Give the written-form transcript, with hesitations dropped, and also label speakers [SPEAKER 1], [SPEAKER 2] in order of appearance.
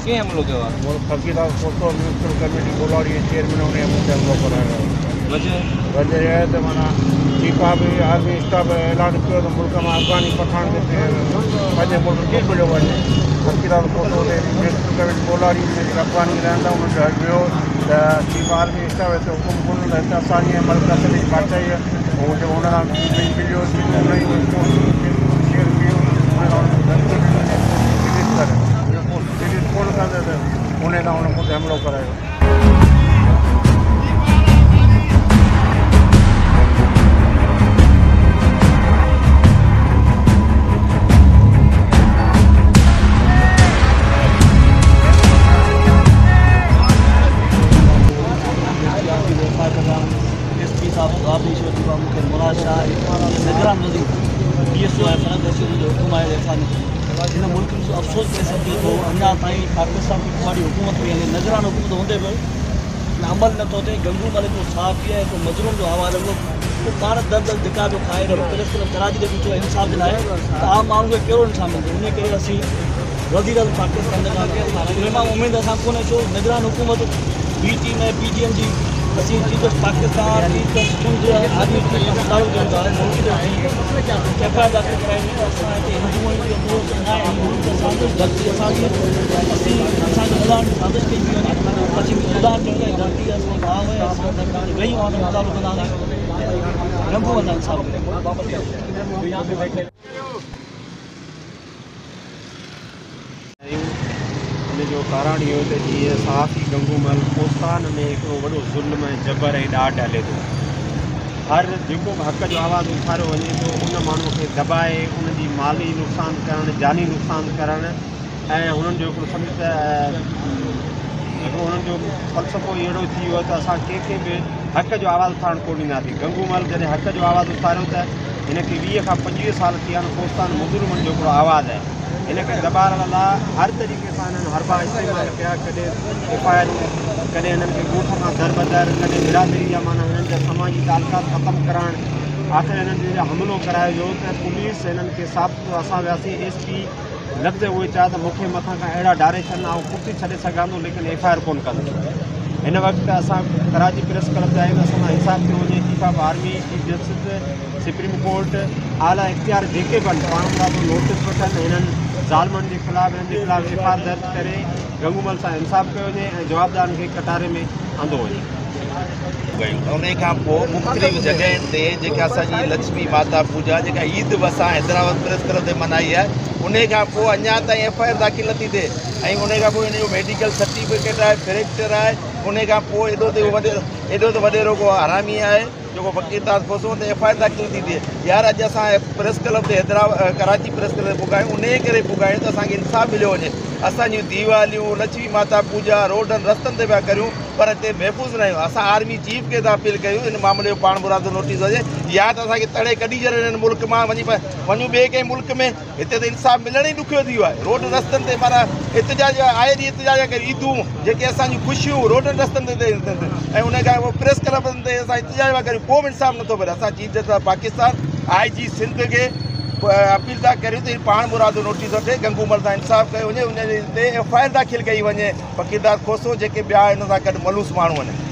[SPEAKER 1] कीअं हमिलो कयो आहे?
[SPEAKER 2] फकीरदास कोसो म्यूनिसिपल कमेटी कोलाड़ी चेयरमैन उन मुझे हमलो करायो वजह है तो माना चीफा भी आर्मी स्टाफ ऐलान किया तो मुल्क में अफगानी पठान के पंहिंजे मुल्क मोकिलियो वञे। फकीरदास कोसो ने म्यूनिसिपल कमेटी कोलाड़ी में अफगानी रहंदा उन्हनि जो वियो त चीफ आर्मी स्टाफ ते हुकुम कोन त असांजी मुल्क सॼी बादशाही उहो जो हुन सां मिलियो शेयर कयो कोन कंदे त उन सां हुन मुझे हमलो करायो।
[SPEAKER 3] SP साहब मुराद शाह निगरान वज़ीर PSO आहे फरक रशीद जो हुकुम आहे असांजे हिन मुल्क में अफ़सोस करे सघिजे थो अञा ताईं पाकिस्तान की हमारी हुकूमत में यानी निगरान हुकूमत हूंदे बि अमल नथो थिए। गंगू मलिक जो साफ़ी आहे हिकु मज़लूम जो हवालो उहो पाण दर धिका जो खाए रहियो प्रेस क्लब कराची ते बीठो इंसाफ़ जे लाइ त आम माण्हू खे कहिड़ो इंसाफ़ मिलंदो। उन करे असीं वज़ीर पाकिस्तान मां उमेदु असां कोन्हे छो निगरान हुकूमत B टीम ऐं PGM जी असीं चीफ पाकिस्तान आर्मी मुतालबो कंदो आहे मुल्क जो FIR दाख़िल कराइणी असां हिते हिंदुअनि जो दोस्त न आहे असांजो ग़लती असांजी असीं असांजो उदाहरण साज़िश कई वई वञे असीं उदाहरण ॾियण जी ग़लती असां भाउ ऐं असां वेही हुन मुतालबो कंदासीं गंगू वञा इंसाफ़
[SPEAKER 2] जो कारण इहो त जीअं सहाफ़ी गंगूमल कोस्तान में हिकिड़ो वॾो ज़ुल्म ऐं जबर ऐं ॾाढ हले थो। हर जेको बि हक़ जो आवाज़ु उथारियो वञे थो उन माण्हूअ खे दॿाए उनजी माली नुक़सानु करणु जानी नुक़सानु करणु ऐं हुननि जो हिकिड़ो सम्झ त हिकिड़ो हुननि जो फ़लसफ़ो अहिड़ो थी वियो त असां कंहिंखे बि हक़ जो आवाज़ु उथारणु कोन ॾींदासीं। गंगूमल जॾहिं हक़ जो आवाज़ु उथारियो त हिनखे 20 खां 25 साल थी विया आहिनि। कोस्तान मुज़लुमनि जो हिकिड़ो आवाज़ु आहे हिनखे दॿाइण लाइ हर तरीक़े सां हिननि हरबा इस्तेमालु कया। कॾहिं FIR कॾहिं हिननि खे ॻोठ खां दर बदर कॾहिं बिरादरी जा माना हिननि जा समाजी तालुकात ख़तमु करणु आख़िर हिननि जो हमिलो करायो वियो त पुलिस हिननि खे साफ़ असां वियासीं SP लफ़्ज़ उहे चया त मूंखे मथां खां अहिड़ा डायरेक्शन आउं कुर्सी छॾे सघां थो लेकिन FIR कोन कंदो। हिन वक़्तु असां कराची प्रेस क्लब जा आहियूं असां इंसाफ़ थियो वञे। Chief of army chief justice supreme court आला इख्तियार जेके बि आहिनि पाण खां नोटिस वठनि हिननि ज़ालमनि जे ख़िलाफ़ु हिननि जे ख़िलाफ़ु FIR दर्ज करे गंगूमल सां इंसाफ़ कयो वञे ऐं जवाबदारनि खे कटारे में आंदो वञे।
[SPEAKER 4] उन खां पोइ मुख़्तलिफ़ जॻहियुनि ते जेका असांजी लक्ष्मी माता पूजा जेका ईद बि असां हैदराबाद प्रेस क्लब ते मल्हाई आहे उन खां पोइ अञा ताईं FIR दाख़िल नथी थिए ऐं उन खां पोइ हिन जो मेडिकल सर्टिफिकेट आहे फ्रैक्चर आहे। उन खां पोइ एॾो त वॾेरो को हरामी आहे जेको फकीरदास कोसो ते FIR दाख़िल थी थिए। यार अॼु असां प्रेस क्लब ते हैदराबाद कराची प्रेस क्लब ते पुगायूं उन करे पुगायूं त असांखे इंसाफ़ मिलियो वञे। असांजूं दीवालियूं लक्ष्मी माता पूजा रोडनि रस्तनि ते पिया करियूं पर हिते महफ़ूज़ न आहियूं। असां आर्मी चीफ खे था अपील कयूं हिन मामले जो पाण मुराद नोटिस अचे या त असांखे तड़े कढी छॾनि हिन मुल्क मां वञी वञूं ॿिए कंहिं मुल्क में। हिते त इंसाफ़ मिलण ई ॾुखियो थी वियो आहे। रोड रस्तनि ते माना एतिजाज आए ॾींहुं एतिजाज करे ईदूं जेके असांजूं ख़ुशियूं रोडनि रस्तनि ते ऐं उन खां पोइ प्रेस क्लबनि ते असां एतिजाज पिया करियूं को बि इंसाफ़ नथो मिले। असां chief justice Pakistan IG Sindh खे अपील था करियूं त पाण मुराद नोटिस वठे गंगूमल सां इंसाफ़ कयो वञे उन ते FIR दाख़िल कई वञे फकीरदास कोसो जेके ॿिया हिन सां गॾु मलूस माण्हू आहिनि।